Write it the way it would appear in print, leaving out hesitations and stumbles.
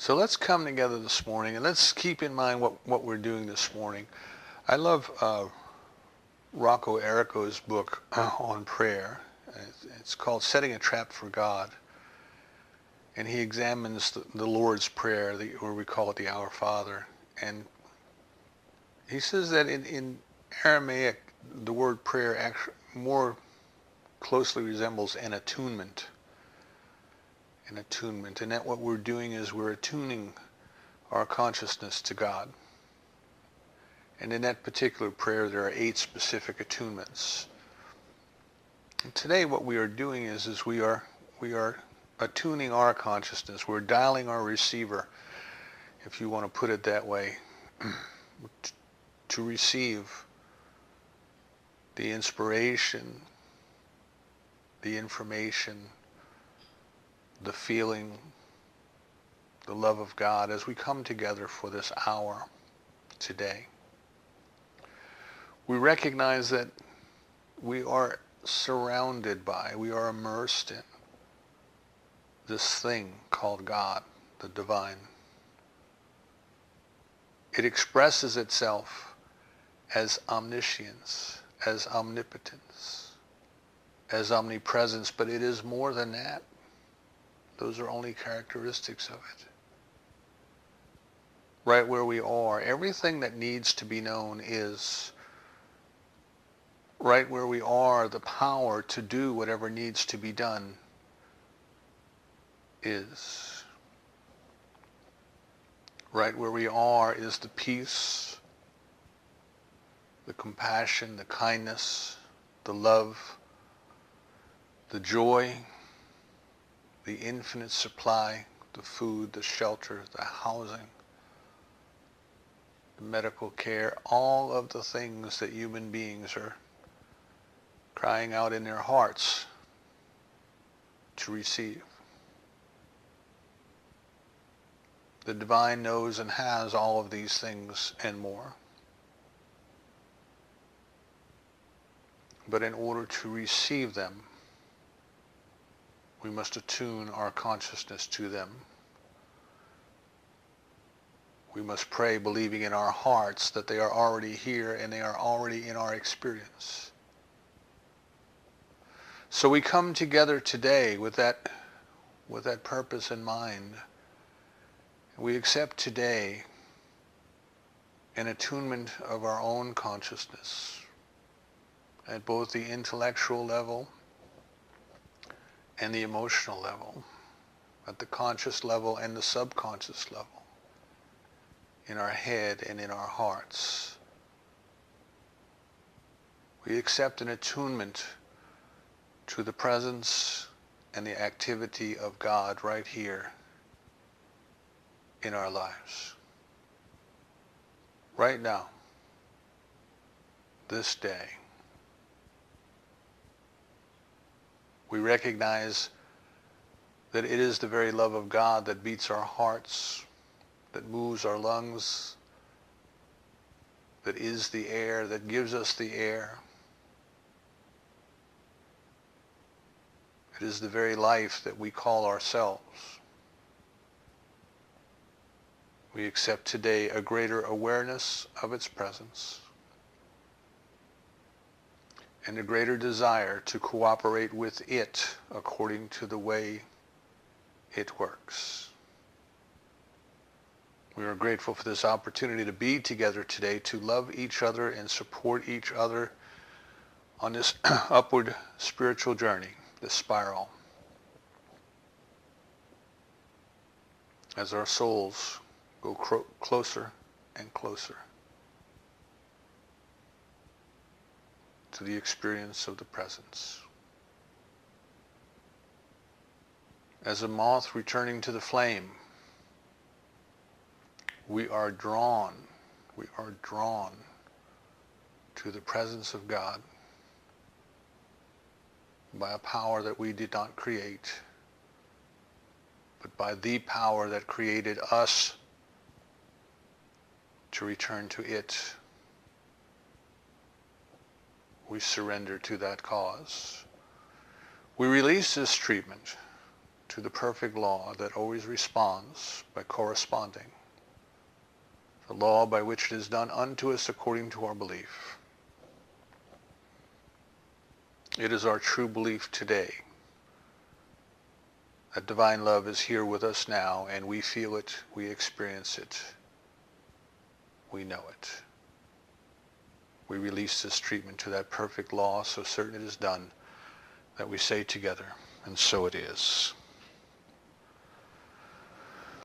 So let's come together this morning and let's keep in mind what we're doing this morning. I love Rocco Errico's book on prayer. It's called Setting a Trap for God. And he examines the Lord's Prayer, or we call it the Our Father. And he says that in Aramaic, the word prayer actually more closely resembles an attunement. An attunement. And that what we're doing is we're attuning our consciousness to God. And in that particular prayer, there are 8 specific attunements. And today what we are doing is we are attuning our consciousness. We're dialing our receiver, if you want to put it that way, to receive the inspiration, the information, the feeling, the love of God as we come together for this hour today. We recognize that we are surrounded by, we are immersed in this thing called God, the divine. It expresses itself as omniscience, as omnipotence, as omnipresence, but it is more than that. Those are only characteristics of it. Right where we are, everything that needs to be known is. Right where we are, the power to do whatever needs to be done is. Right where we are is the peace, the compassion, the kindness, the love, the joy, the infinite supply, the food, the shelter, the housing, the medical care, all of the things that human beings are crying out in their hearts to receive. The divine knows and has all of these things and more. But in order to receive them, we must attune our consciousness to them. We must pray believing in our hearts that they are already here and they are already in our experience. So we come together today with that purpose in mind. We accept today an attunement of our own consciousness at both the intellectual level and the emotional level, at the conscious level and the subconscious level, in our head and in our hearts. We accept an attunement to the presence and the activity of God right here in our lives. Right now, this day, we recognize that it is the very love of God that beats our hearts, that moves our lungs, that is the air, that gives us the air. It is the very life that we call ourselves. We accept today a greater awareness of its presence and a greater desire to cooperate with it according to the way it works. We are grateful for this opportunity to be together today, to love each other and support each other on this upward spiritual journey, this spiral. As our souls go closer and closer to the experience of the presence. As a moth returning to the flame, we are drawn to the presence of God by a power that we did not create, but by the power that created us to return to it. We surrender to that cause. We release this treatment to the perfect law that always responds by corresponding, the law by which it is done unto us according to our belief. It is our true belief today that divine love is here with us now, and we feel it, we experience it, we know it. We release this treatment to that perfect law, so certain it is done, that we say together, and so it is.